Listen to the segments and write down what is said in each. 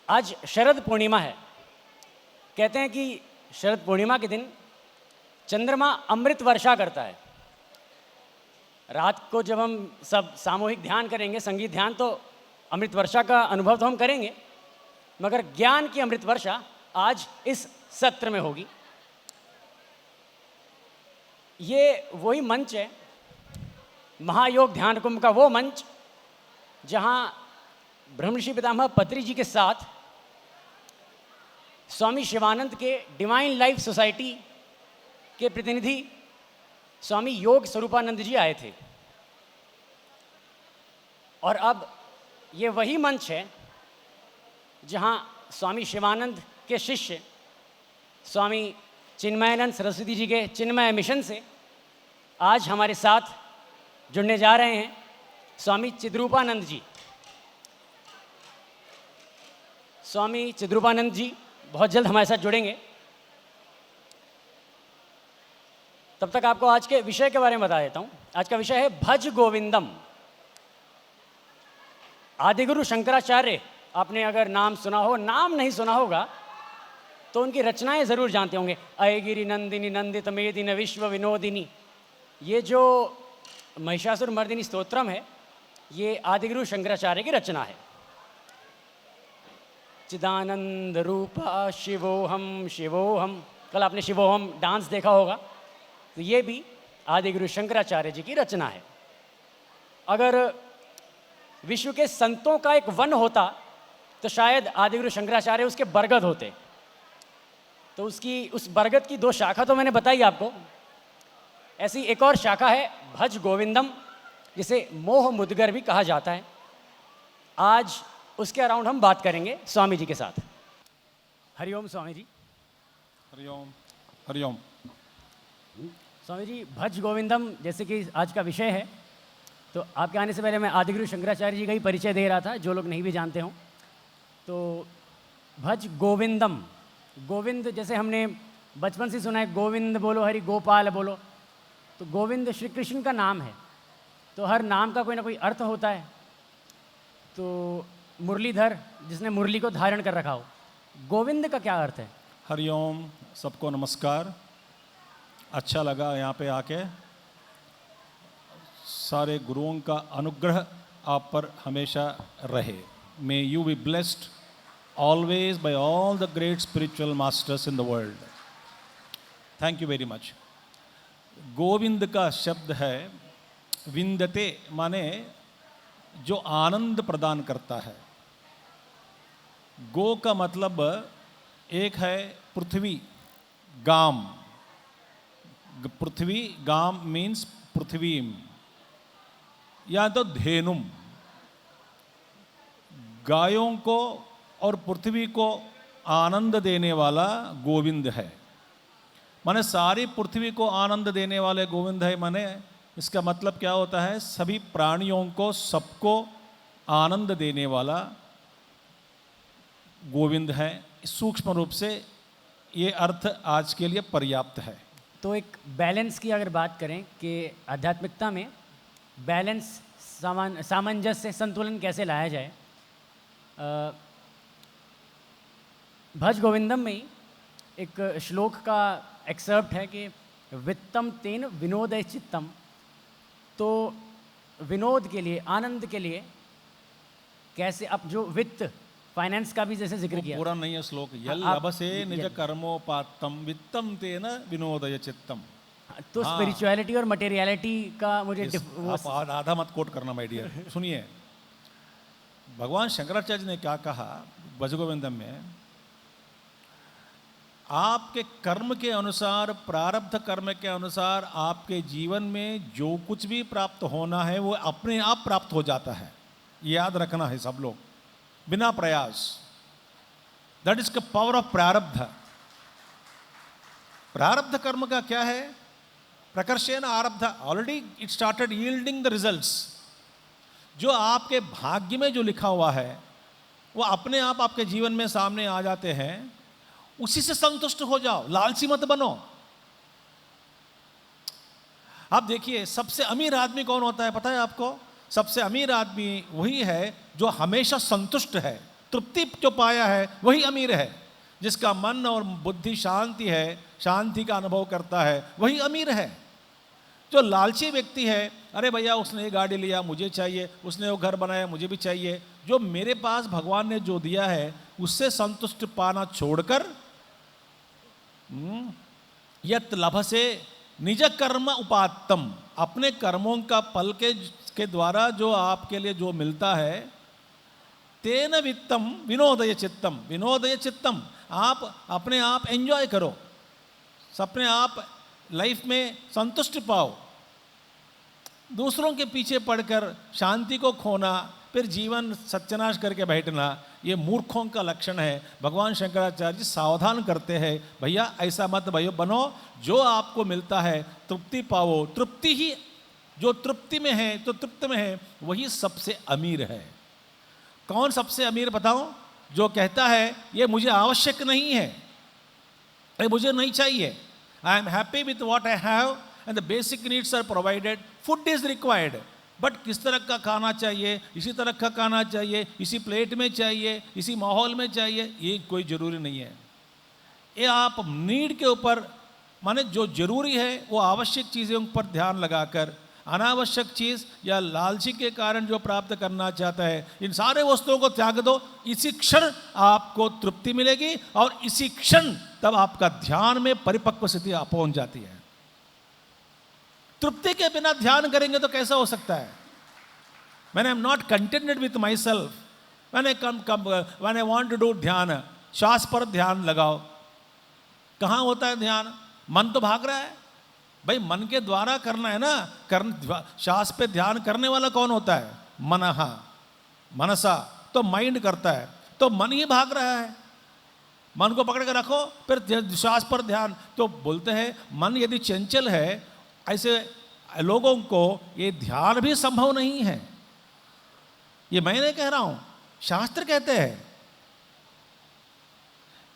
आज शरद पूर्णिमा है। कहते हैं कि शरद पूर्णिमा के दिन चंद्रमा अमृत वर्षा करता है। रात को जब हम सब सामूहिक ध्यान करेंगे, संगीत ध्यान, तो अमृत वर्षा का अनुभव तो हम करेंगे, मगर ज्ञान की अमृत वर्षा आज इस सत्र में होगी। ये वही मंच है, महायोग ध्यान कुंभ का वो मंच, जहाँ ब्रह्मर्षि पितामह पत्री जी के साथ स्वामी शिवानंद के डिवाइन लाइफ सोसाइटी के प्रतिनिधि स्वामी योग स्वरूपानंद जी आए थे। और अब ये वही मंच है जहाँ स्वामी शिवानंद के शिष्य स्वामी चिन्मयानंद सरस्वती जी के चिन्मय मिशन से आज हमारे साथ जुड़ने जा रहे हैं स्वामी चिद्रूपानंद जी। स्वामी चिद्रूपानंद जी बहुत जल्द हमारे साथ जुड़ेंगे। तब तक आपको आज के विषय के बारे में बता देता हूँ। आज का विषय है भज गोविंदम। आदिगुरु शंकराचार्य, आपने अगर नाम सुना हो, नाम नहीं सुना होगा तो उनकी रचनाएं ज़रूर जानते होंगे। अयगिरि नंदिनी नंदित मेदिनी विश्व विनोदिनी, ये जो महिषासुर मर्दिनी स्तोत्रम है, ये आदिगुरु शंकराचार्य की रचना है। चिदानंद रूपा शिवोहम शिवोहम, कल आपने शिवोहम डांस देखा होगा, तो ये भी आदिगुरु शंकराचार्य जी की रचना है। अगर विश्व के संतों का एक वन होता तो शायद आदिगुरु शंकराचार्य उसके बरगद होते। तो उस बरगद की दो शाखा तो मैंने बताई आपको। ऐसी एक और शाखा है भज गोविंदम, जिसे मोह मुदगर भी कहा जाता है। आज उसके अराउंड हम बात करेंगे स्वामी जी के साथ। हरिओम स्वामी जी। हरिओम हरिओम। स्वामी जी, भज गोविंदम जैसे कि आज का विषय है, तो आपके आने से पहले मैं आदिगुरु शंकराचार्य जी का ही परिचय दे रहा था, जो लोग नहीं भी जानते हों। तो भज गोविंदम, गोविंद जैसे हमने बचपन से सुना है, गोविंद बोलो हरि गोपाल बोलो, तो गोविंद श्री कृष्ण का नाम है। तो हर नाम का कोई ना कोई अर्थ होता है। तो मुरलीधर, जिसने मुरली को धारण कर रखा हो, गोविंद का क्या अर्थ है? हरिओम, सबको नमस्कार। अच्छा लगा यहाँ पे आके। सारे गुरुओं का अनुग्रह आप पर हमेशा रहे। May you be blessed always by all the great spiritual masters in the world. Thank you very much. Govind का शब्द है विंदते, माने जो आनंद प्रदान करता है। गो का मतलब एक है पृथ्वी, गाम। पृथ्वी, गाम मीन्स पृथ्वी, या तो धेनुम। गायों को और पृथ्वी को आनंद देने वाला गोविंद है। माने सारी पृथ्वी को आनंद देने वाले गोविंद है। माने इसका मतलब क्या होता है? सभी प्राणियों को, सबको आनंद देने वाला गोविंद है। सूक्ष्म रूप से ये अर्थ आज के लिए पर्याप्त है। तो एक बैलेंस की अगर बात करें कि आध्यात्मिकता में बैलेंस, सामंजस्य, संतुलन कैसे लाया जाए, भज गोविंदम में ही एक श्लोक का एक्सर्प्ट है कि वित्तम तेन विनोदय चित्तम। तो विनोद के लिए, आनंद के लिए कैसे, अब जो वित्त, फाइनेंस का भी जैसे जिक्र किया, पूरा नहीं है श्लोक। यल लभसे निज कर्मोपात्तम वित्तम तेन विनोदय चित्तम। तो स्पिरिचुअलिटी और मटेरियलिटी का मुझे आप आधा मत कोट करना माय डियर। सुनिए, भगवान शंकराचार्य ने क्या कहा भज गोविंदम में? आपके कर्म के अनुसार, प्रारब्ध कर्म के अनुसार आपके जीवन में जो कुछ भी प्राप्त होना है वो अपने आप प्राप्त हो जाता है। याद रखना है सब लोग, बिना प्रयास। That is the power of prarabdha. प्रारब्ध कर्म का क्या है? प्रकर्षेण आरब्ध, already it started yielding the results. जो आपके भाग्य में जो लिखा हुआ है वो अपने आप आपके जीवन में सामने आ जाते हैं। उसी से संतुष्ट हो जाओ, लालची मत बनो। आप देखिए, सबसे अमीर आदमी कौन होता है पता है आपको? सबसे अमीर आदमी वही है जो हमेशा संतुष्ट है, तृप्ति जो पाया है वही अमीर है। जिसका मन और बुद्धि शांति है, शांति का अनुभव करता है, वही अमीर है। जो लालची व्यक्ति है, अरे भैया उसने ये गाड़ी लिया मुझे चाहिए, उसने वो घर बनाया मुझे भी चाहिए, जो मेरे पास भगवान ने जो दिया है उससे संतुष्ट पाना छोड़कर यत लभसे निज कर्म उपात्तम, अपने कर्मों का फल के द्वारा जो आपके लिए जो मिलता है, तेन वित्तम विनोदय चित्तम, विनोदय चित्तम, आप अपने आप एंजॉय करो, अपने आप लाइफ में संतुष्ट पाओ। दूसरों के पीछे पड़कर शांति को खोना, फिर जीवन सत्यानाश करके बैठना, ये मूर्खों का लक्षण है। भगवान शंकराचार्य जी सावधान करते हैं, भैया ऐसा मत भैया बनो, जो आपको मिलता है तृप्ति पाओ। तृप्ति ही, जो तृप्ति में है तो तृप्त में है वही सबसे अमीर है। कौन सबसे अमीर बताओ? जो कहता है ये मुझे आवश्यक नहीं है, ये मुझे नहीं चाहिए, I am happy with what I have and the basic needs are provided, food is required, but किस तरह का खाना चाहिए, इसी तरह का खाना चाहिए, इसी प्लेट में चाहिए, इसी माहौल में चाहिए, ये कोई ज़रूरी नहीं है। ये आप नीड के ऊपर, माने जो ज़रूरी है वो आवश्यक चीज़ों पर ध्यान लगाकर, अनावश्यक चीज़ या लालची के कारण जो प्राप्त करना चाहता है, इन सारे वस्तुओं को त्याग दो। इसी क्षण आपको तृप्ति मिलेगी और इसी क्षण तब आपका ध्यान में परिपक्व स्थिति पहुंच जाती है। तृप्ति के बिना ध्यान करेंगे तो कैसा हो सकता है? When I am not contented with myself, when I want to do ध्यान, श्वास पर ध्यान लगाओ। कहाँ होता है ध्यान? मन तो भाग रहा है भाई, मन के द्वारा करना है ना। श्वास पे ध्यान करने वाला कौन होता है? मनहा, मनसा, तो माइंड करता है, तो मन ही भाग रहा है। मन को पकड़ के रखो, फिर श्वास पर ध्यान। तो बोलते हैं मन यदि चंचल है, ऐसे लोगों को ये ध्यान भी संभव नहीं है। ये मैं नहीं कह रहा हूं, शास्त्र कहते हैं।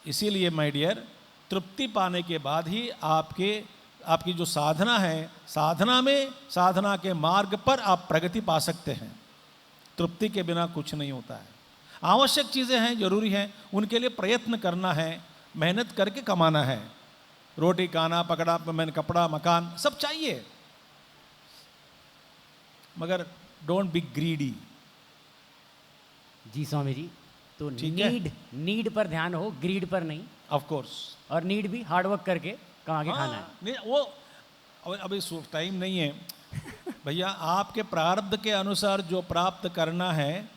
इसीलिए माय डियर, तृप्ति पाने के बाद ही आपकी जो साधना है, साधना के मार्ग पर आप प्रगति पा सकते हैं। तृप्ति के बिना कुछ नहीं होता है। आवश्यक चीज़ें हैं, जरूरी हैं, उनके लिए प्रयत्न करना है, मेहनत करके कमाना है। रोटी खाना, पकड़ा मैंने, कपड़ा, मकान सब चाहिए, मगर डोंट बी ग्रीडी। जी स्वामी जी, तो नीड पर ध्यान हो, ग्रीड पर नहीं। Of course. और नीड भी हार्डवर्क करके कमा के खाना है। नहीं, वो अभी टाइम नहीं है भैया। आपके प्रारब्ध के अनुसार जो प्राप्त करना है,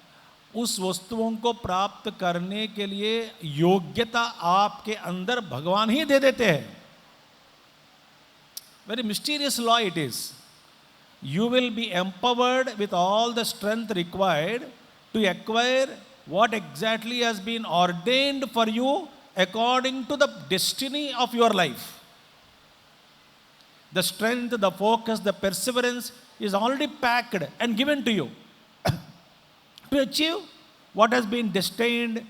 उस वस्तुओं को प्राप्त करने के लिए योग्यता आपके अंदर भगवान ही दे देते हैं। Very mysterious law it is. You will be empowered with all the strength required to acquire what exactly has been ordained for you according to the destiny of your life. The strength, the focus, the perseverance is already packed and given to you to achieve what has been destined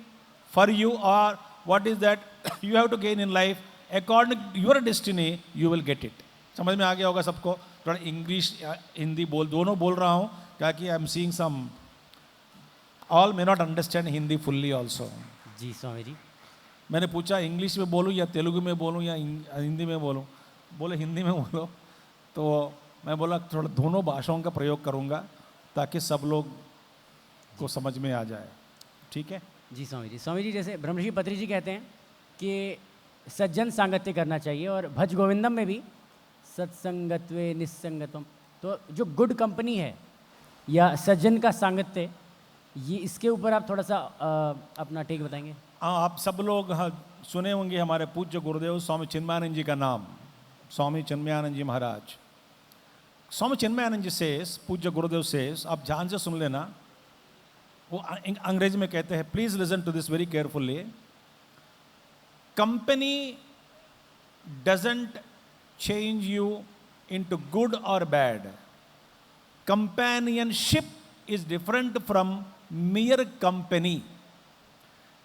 for you, or what is that you have to gain in life. According to your destiny, you will get it. समझ में आ गया होगा सबको? थोड़ा English Hindi दोनों बोल रहा हूँ, क्योंकि I am seeing some all may not understand Hindi fully also. जी स्वामी जी। मैंने पूछा इंग्लिश में बोलूँ या तेलुगु में बोलूँ या हिंदी में बोलूँ, बोले हिंदी में बोलो। तो मैं बोला थोड़ा दोनों भाषाओं का प्रयोग करूँगा ताकि सब लोग को समझ में आ जाए। ठीक है जी स्वामी जी। स्वामी जी, जैसे ब्रह्मर्षि पत्री जी कहते हैं कि सज्जन सांगत्य करना चाहिए, और भज गोविंदम में भी सत्संगत्वे निस्संगत्वम, तो जो गुड कंपनी है या सज्जन का सांगत्य, ये इसके ऊपर आप थोड़ा सा अपना टेक बताएंगे? आप सब लोग सुने होंगे हमारे पूज्य गुरुदेव स्वामी चिन्मयानंद जी का नाम, स्वामी चिन्मयानंद जी महाराज। स्वामी चिन्मयानंद जी सेस, पूज्य गुरुदेव सेस, आप ध्यान से सुन लेना। वो अंग्रेजी में कहते हैं, please listen to this very carefully. Company doesn't change you into good or bad. Companionship is different from mere company.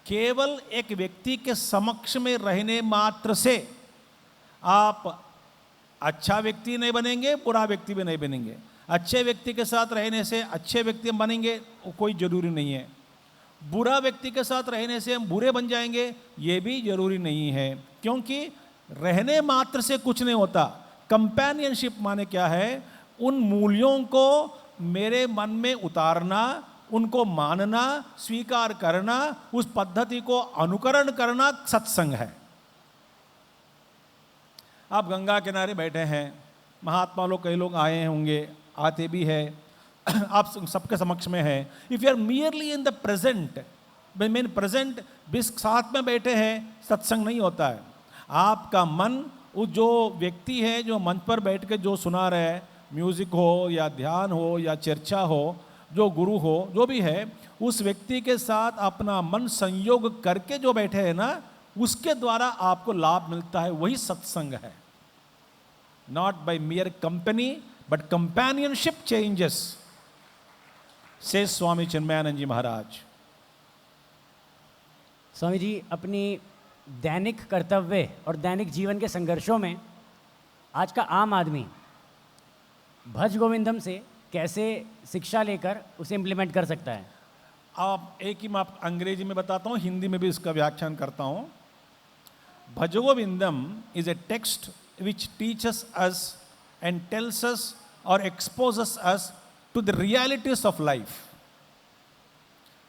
केवल एक व्यक्ति के समक्ष में रहने मात्र से आप अच्छा व्यक्ति नहीं बनेंगे, बुरा व्यक्ति भी नहीं बनेंगे। अच्छे व्यक्ति के साथ रहने से अच्छे व्यक्ति बनेंगे, कोई जरूरी नहीं है। बुरा व्यक्ति के साथ रहने से हम बुरे बन जाएंगे, ये भी जरूरी नहीं है, क्योंकि रहने मात्र से कुछ नहीं होता। कंपेनियनशिप माने क्या है? उन मूल्यों को मेरे मन में उतारना, उनको मानना, स्वीकार करना, उस पद्धति को अनुकरण करना सत्संग है। आप गंगा किनारे बैठे हैं, महात्मा लोग कई लोग आए होंगे, आते भी है, आप सबके समक्ष में है। If you are merely in the present, mean present, बिस साथ में बैठे हैं, सत्संग नहीं होता है। आपका मन, वो जो व्यक्ति है जो मंच पर बैठ के जो सुना रहे है, म्यूजिक हो या ध्यान हो या चर्चा हो, जो गुरु हो, जो भी है, उस व्यक्ति के साथ अपना मन संयोग करके जो बैठे हैं ना, उसके द्वारा आपको लाभ मिलता है, वही सत्संग है। Not by mere company but companionship changes, से स्वामी चिन्मयानंद जी महाराज। स्वामी जी, अपनी दैनिक कर्तव्य और दैनिक जीवन के संघर्षों में आज का आम आदमी भज गोविंदम से कैसे शिक्षा लेकर उसे इम्प्लीमेंट कर सकता है? आप एक ही मैं आप अंग्रेजी में बताता हूँ, हिंदी में भी इसका व्याख्यान करता हूँ। Bhaja Govindam is a text which teaches us and tells us or exposes us to the realities of life.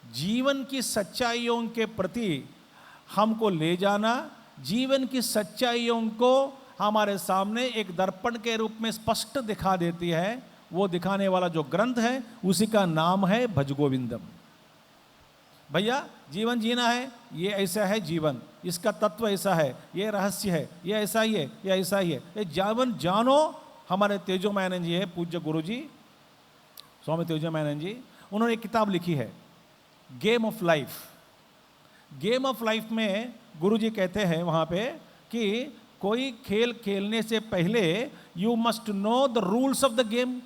जीवन की सच्चाइयों के प्रति हमको ले जाना, जीवन की सच्चाइयों को हमारे सामने एक दर्पण के रूप में स्पष्ट दिखा देती है। वो दिखाने वाला जो ग्रंथ है उसी का नाम है भज गोविंदम। भैया जीवन जीना है, ये ऐसा है जीवन, इसका तत्व ऐसा है, ये रहस्य है, ये ऐसा ही है, ये ऐसा ही है, ये जीवन जानो। हमारे तेजोमयानंद जी है, पूज्य गुरु जी स्वामी तेजोमयानंद जी, उन्होंने एक किताब लिखी है, game of life. Game of life में गुरु जी कहते हैं वहाँ पे कि कोई खेल खेलने से पहले you must know the rules of the game,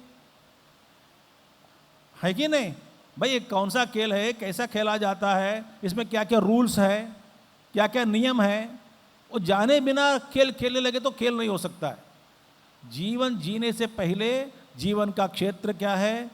है कि नहीं? भाई ये कौन सा खेल है, कैसा खेला जाता है, इसमें क्या क्या रूल्स है, क्या क्या नियम है, वो जाने बिना खेल खेलने लगे तो खेल नहीं हो सकता है। जीवन जीने से पहले जीवन का क्षेत्र क्या है,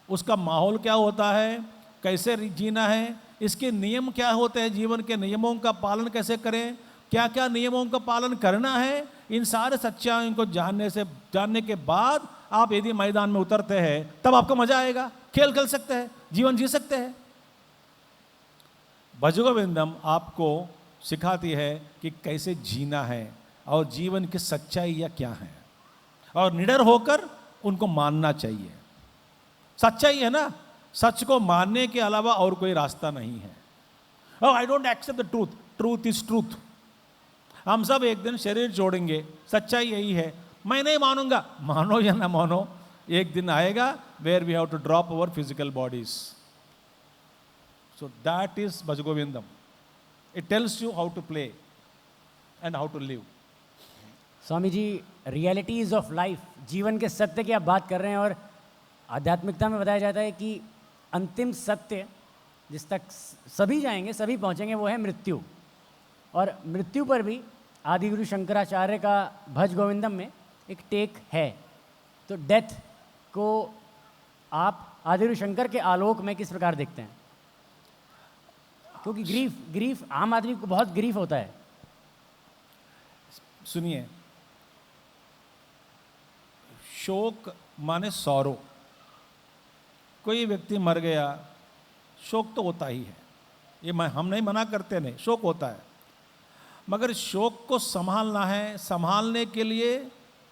उसका माहौल क्या होता है, कैसे जीना है, इसके नियम क्या होते हैं, जीवन के नियमों का पालन कैसे करें, क्या क्या नियमों का पालन करना है, इन सारे सच्चाइयों को जानने के बाद आप यदि मैदान में उतरते हैं तब आपको मजा आएगा, खेल खेल सकते हैं, जीवन जी सकते हैं। भज गोविंदम आपको सिखाती है कि कैसे जीना है और जीवन की सच्चाइयाँ क्या हैं, और निडर होकर उनको मानना चाहिए। सच्चाई है ना, सच को मानने के अलावा और कोई रास्ता नहीं है। और I don't accept the truth, truth is truth. हम सब एक दिन शरीर छोड़ेंगे, सच्चाई यही है। मैं नहीं मानूंगा, मानो या ना मानो, एक दिन आएगा where we have to drop our physical bodies. So that is Bhaja Govindam. It tells you how to play and how to live. Swami ji, realities of life, जीवन के सत्य की आप बात कर रहे हैं, और आध्यात्मिकता में बताया जाता है कि अंतिम सत्य जिस तक सभी जाएंगे, सभी पहुंचेंगे, वो है मृत्यु। और मृत्यु पर भी आदिगुरु शंकराचार्य का भज गोविंदम में एक टेक है। तो डेथ को आप आदिगुरु शंकर के आलोक में किस प्रकार देखते हैं? क्योंकि ग्रीफ आम आदमी को बहुत ग्रीफ होता है। सुनिए, शोक माने सौरो। कोई व्यक्ति मर गया, शोक तो होता ही है, ये हम नहीं मना करते, नहीं, शोक होता है। मगर शोक को संभालना है, संभालने के लिए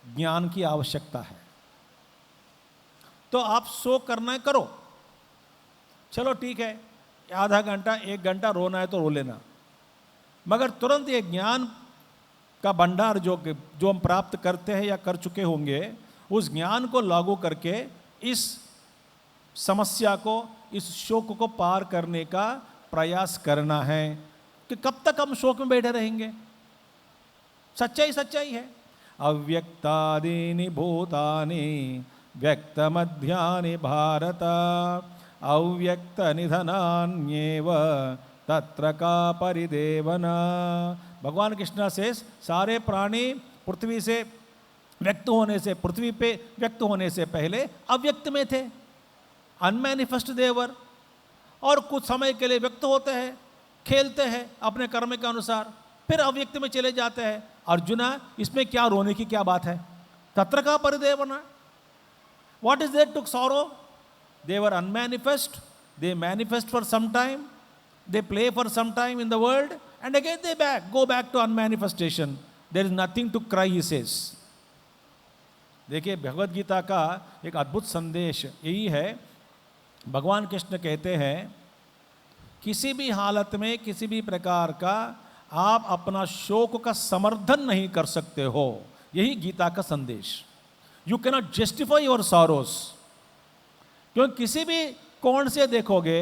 ज्ञान की आवश्यकता है। तो आप शोक करना है, करो, चलो ठीक है, आधा घंटा 1 घंटा रोना है तो रो लेना, मगर तुरंत ये ज्ञान का भंडार जो हम प्राप्त करते हैं या कर चुके होंगे, उस ज्ञान को लागू करके इस समस्या को, इस शोक को पार करने का प्रयास करना है। कि कब तक हम शोक में बैठे रहेंगे? सच्चाई सच्चाई है। अव्यक्तादीनि भूतानि व्यक्तमध्यानि भारत अव्यक्त निधनान्येव तत्र का परिदेवना। भगवान कृष्ण से सारे प्राणी पृथ्वी से व्यक्त होने से, पृथ्वी पे व्यक्त होने से पहले अव्यक्त में थे, अनमैनिफेस्ट देवर। और कुछ समय के लिए व्यक्त होते हैं, खेलते हैं अपने कर्म के अनुसार, फिर अव्यक्त में चले जाते हैं। अर्जुना, इसमें क्या रोने की क्या बात है? तत्र का परिदेवना, what is there to sorrow? They were unmanifest, they manifest for some time, they play for some time in the world and again they go back to unmanifestation. There is nothing to cry, he says. देखिए, भगवत गीता का एक अद्भुत संदेश यही है। भगवान कृष्ण कहते हैं किसी भी हालत में, किसी भी प्रकार का आप अपना शोक का समर्थन नहीं कर सकते हो। यही गीता का संदेश। You can not justify your sorrows. क्योंकि किसी भी कोण से देखोगे,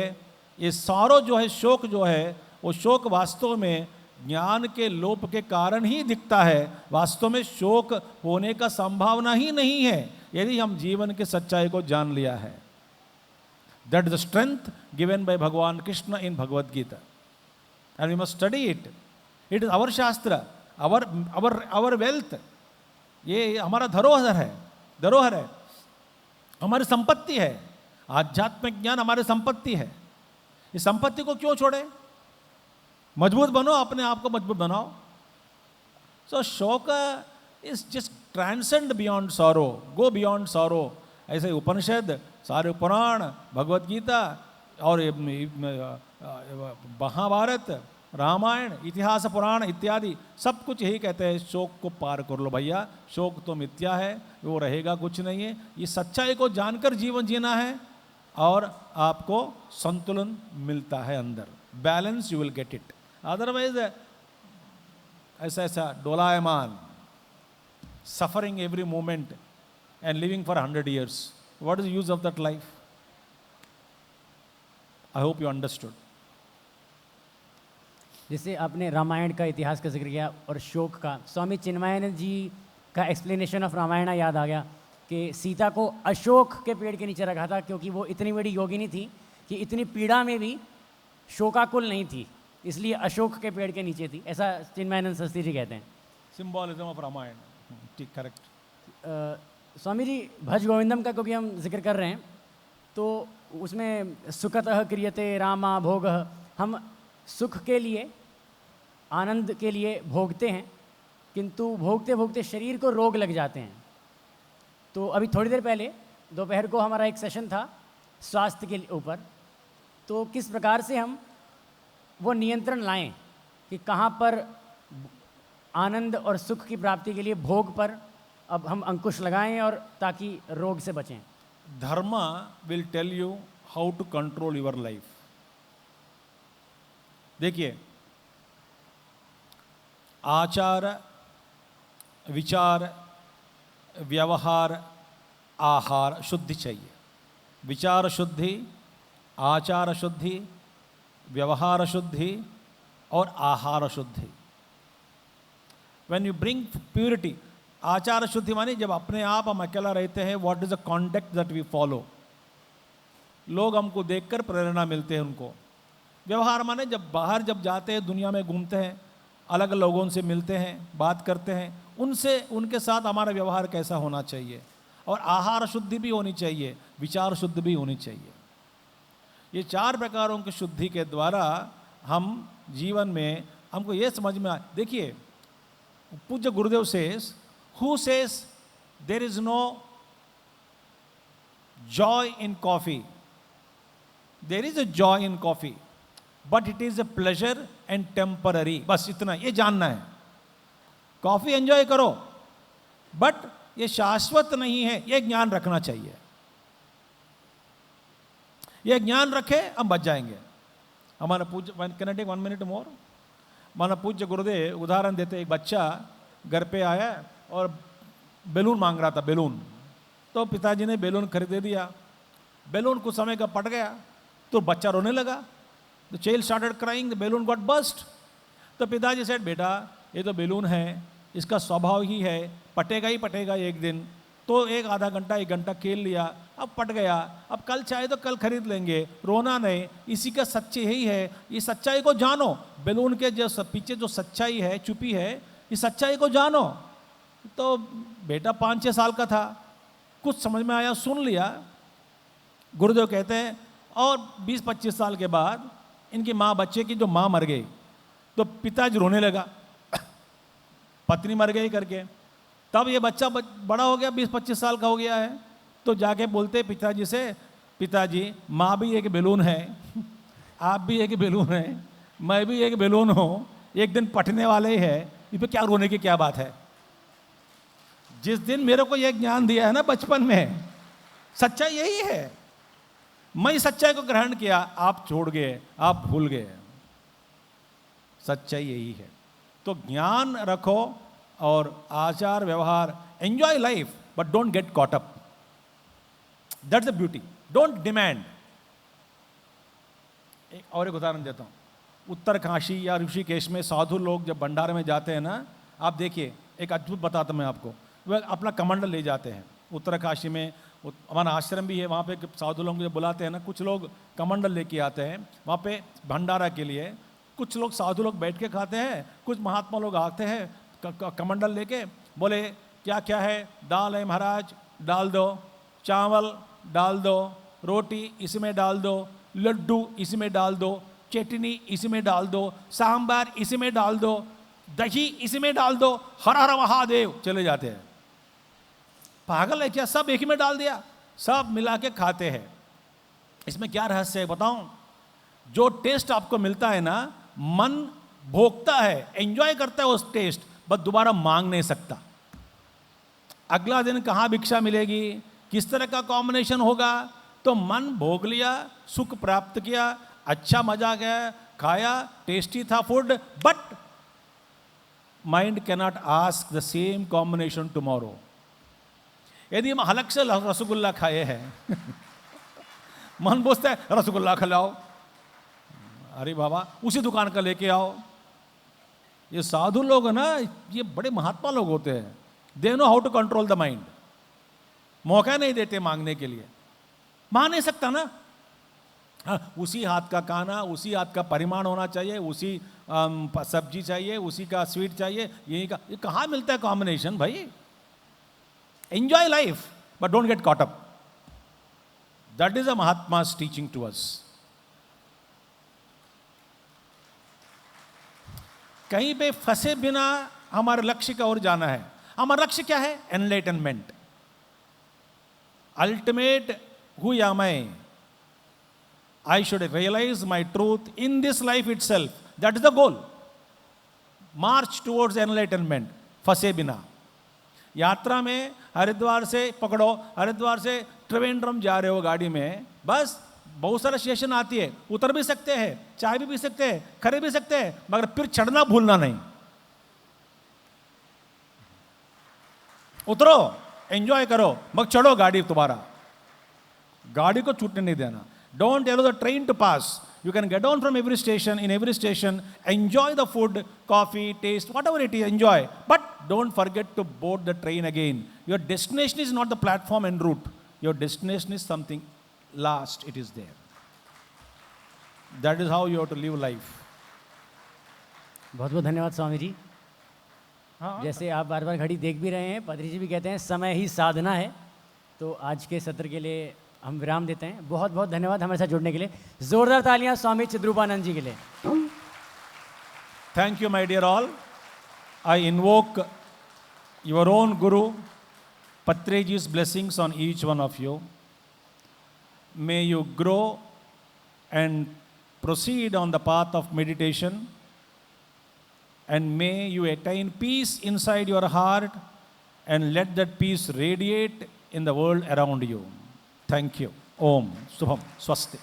ये सॉरो जो है, शोक जो है, वो शोक वास्तव में ज्ञान के लोप के कारण ही दिखता है। वास्तव में शोक होने का संभावना ही नहीं है यदि हम जीवन की सच्चाई को जान लिया है। That is the strength given by Bhagavan Krishna in Bhagavad Gita and we must study it. It is our shastra, our wealth. ये हमारा धरोहर है, हमारी संपत्ति है। आध्यात्मिक ज्ञान हमारी संपत्ति है। इस संपत्ति को क्यों छोड़े? मजबूत बनो, अपने आप को मजबूत बनाओ। सो शोक is just transcend beyond sorrow, go beyond sorrow. ऐसे उपनिषद, सारे पुराण, भगवत गीता और महाभारत, रामायण, इतिहास पुराण इत्यादि सब कुछ यही कहते हैं, शोक को पार कर लो भैया। शोक तो मिथ्या है, वो रहेगा कुछ नहीं है। ये सच्चाई को जानकर जीवन जीना है और आपको संतुलन मिलता है अंदर, balance you will get it. Otherwise ऐसा डोलायमान, suffering every moment and living for 100 years, what is use of that life? I hope you understood. जैसे आपने रामायण का इतिहास का जिक्र किया और शोक का, स्वामी चिन्मयानंद जी का एक्सप्लेनेशन ऑफ रामायण याद आ गया कि सीता को अशोक के पेड़ के नीचे रखा था क्योंकि वो इतनी बड़ी योगिनी थी कि इतनी पीड़ा में भी शोकाकुल नहीं थी, इसलिए अशोक के पेड़ के नीचे थी। ऐसा चिन्मयानंद सरस्वती जी कहते हैं। सिंबॉलिज्म ऑफ रामायण, ठीक, करेक्ट। स्वामी जी, भज गोविंदम का क्योंकि हम जिक्र कर रहे हैं तो उसमें सुखतः क्रियते रामा भोग, हम सुख के लिए, आनंद के लिए भोगते हैं, किंतु भोगते भोगते शरीर को रोग लग जाते हैं। तो अभी थोड़ी देर पहले दोपहर को हमारा एक सेशन था स्वास्थ्य के ऊपर, तो किस प्रकार से हम वो नियंत्रण लाएं कि कहाँ पर आनंद और सुख की प्राप्ति के लिए भोग पर अब हम अंकुश लगाएं और ताकि रोग से बचें। Dharma will tell you how to control your life. देखिए, आचार, विचार, व्यवहार, आहार शुद्धि चाहिए। विचार शुद्धि, आचार शुद्धि, व्यवहार शुद्धि और आहार शुद्धि। व्हेन यू ब्रिंग प्योरिटी, आचार शुद्धि माने जब अपने आप हम अकेला रहते हैं, what is the conduct that we follow, लोग हमको देखकर प्रेरणा मिलते हैं उनको। व्यवहार माने जब बाहर जब जाते हैं, दुनिया में घूमते हैं, अलग लोगों से मिलते हैं, बात करते हैं, उनसे उनके साथ हमारा व्यवहार कैसा होना चाहिए। और आहार शुद्धि भी होनी चाहिए, विचार शुद्धि भी होनी चाहिए। ये 4 प्रकारों की शुद्धि के द्वारा हम जीवन में हमको ये समझ में देखिए, पूज्य Gurudev says, who says there is no joy in coffee? There is a joy in coffee but it is a pleasure and temporary. बस इतना ये जानना है। कॉफी एंजॉय करो बट ये शाश्वत नहीं है, ये ज्ञान रखना चाहिए। ये ज्ञान रखे, हम बच जाएंगे। हमारा पूज्य, कैन आई टेक 1 minute मोर? हमारा पूज्य गुरुदेव उदाहरण देते, एक बच्चा घर पे आया और बैलून मांग रहा था, बैलून। तो पिताजी ने बैलून खरीदे दिया। बैलून कुछ समय का पट गया तो बच्चा रोने लगा। The child started crying, the balloon got burst. तो पिताजी सेड, बेटा ये तो बैलून है, इसका स्वभाव ही है, पटेगा ही पटेगा एक दिन। तो एक आधा घंटा 1 घंटा खेल लिया, अब पट गया, अब कल चाहे तो कल खरीद लेंगे, रोना नहीं। इसी का सच्चाई यही है। ये सच्चाई को जानो, बैलून के जो पीछे जो सच्चाई है छुपी है, इस सच्चाई को जानो। तो बेटा 5-6 साल का था, कुछ समझ में आया, सुन लिया। गुरुदेव कहते हैं और 20-25 साल के बाद इनकी माँ, बच्चे की जो माँ मर गई, तो पिताजी रोने लगा, पत्नी मर गई करके। तब ये बच्चा बड़ा हो गया, 20-25 साल का हो गया है, तो जाके बोलते पिताजी से, पिताजी माँ भी एक बैलून है, आप भी एक बैलून है, मैं भी एक बैलून हूँ, एक दिन फटने वाले ही है, इस पर क्या रोने की क्या बात है। जिस दिन मेरे को यह ज्ञान दिया है ना बचपन में, सच्चाई यही है। मैं सच्चाई को ग्रहण किया, आप छोड़ गए, आप भूल गए। सच्चाई यही है। तो ज्ञान रखो और आचार व्यवहार, enjoy life but don't get caught up, that's the beauty, don't demand. और एक उदाहरण देता हूँ, उत्तर काशी या ऋषिकेश में साधु लोग जब भंडारे में जाते हैं ना, आप देखिए, एक अद्भुत बताता हूँ मैं आपको, वह अपना कमंडल ले जाते हैं। उत्तर काशी में हमारा आश्रम भी है, वहाँ पे साधु लोग जब बुलाते हैं ना, कुछ लोग कमंडल लेके आते हैं वहाँ पे भंडारा के लिए। कुछ लोग साधु लोग बैठ के खाते हैं, कुछ महात्मा लोग आते हैं कमंडल लेके, बोले क्या क्या है, दाल है महाराज, डाल दो, चावल डाल दो, रोटी इसमें डाल दो, लड्डू इसमें डाल दो, चटनी इसमें डाल दो, सांबार इसमें डाल दो, दही इसमें डाल दो, हर हर महादेव, चले जाते हैं। पागल है क्या, सब एक ही में डाल दिया, सब मिला के खाते हैं। इसमें क्या रहस्य है बताऊं? जो टेस्ट आपको मिलता है ना, मन भोगता है, एंजॉय करता है उस टेस्ट, बस दोबारा मांग नहीं सकता। अगला दिन कहाँ भिक्षा मिलेगी, किस तरह का कॉम्बिनेशन होगा, तो मन भोग लिया, सुख प्राप्त किया, अच्छा मजा गया, खाया, टेस्टी था food, but mind cannot ask the same combination tomorrow. यदि हम हलक से रसगुल्ला खाए हैं मन पूछता है रसगुल्ला खिलाओ, अरे बाबा उसी दुकान का लेके आओ। ये साधु लोग है ना, ये बड़े महात्मा लोग होते हैं, they know how to control the mind. मौका नहीं देते मांगने के लिए, मांग नहीं सकता ना। हाँ, उसी हाथ का खाना, उसी हाथ का परिमाण होना चाहिए, उसी सब्जी चाहिए, उसी का स्वीट चाहिए, यही का, ये कहाँ मिलता है कॉम्बिनेशन भाई। Enjoy life but don't get caught up, that is a महात्मा's टीचिंग टू अस। कहीं पे फंसे बिना हमारे लक्ष्य का ओर जाना है। हमारा लक्ष्य क्या है? Enlightenment, ultimate who am I should realise my truth in this life itself, that is the goal. March towards enlightenment, फंसे बिना। यात्रा में हरिद्वार से पकड़ो, हरिद्वार से त्रिवेंद्रम जा रहे हो गाड़ी में, बस बहुत सारा स्टेशन आती है, उतर भी सकते हैं, चाय भी पी सकते हैं, खरीद भी सकते हैं, मगर फिर चढ़ना भूलना नहीं। उतरो, एंजॉय करो, मगर चढ़ो गाड़ी दोबारा, गाड़ी को छूटने नहीं देना। Don't allow the train to pass. You can get down from every station, in every station, enjoy the food, coffee, taste, whatever it is, enjoy. But don't forget to board the train again. Your destination is not the platform en route. Your destination is something last, it is there. That is how you have to live life. बहुत बहुत धन्यवाद स्वामी जी। हाँ, जैसे आप बार बार घड़ी देख भी रहे हैं, पदरी जी भी कहते हैं समय ही साधना है। तो आज के सत्र के लिए हम विराम देते हैं। बहुत बहुत धन्यवाद हमारे साथ जुड़ने के लिए। जोरदार तालियां स्वामी चिद्रूपानंद जी के लिए। Thank you, my dear all. I invoke your own Guru, Patriji's blessings on each one of you. May you grow and proceed on the path of meditation, and may you attain peace inside your heart, and let that peace radiate in the world around you. Thank you. Om Subham Swasti.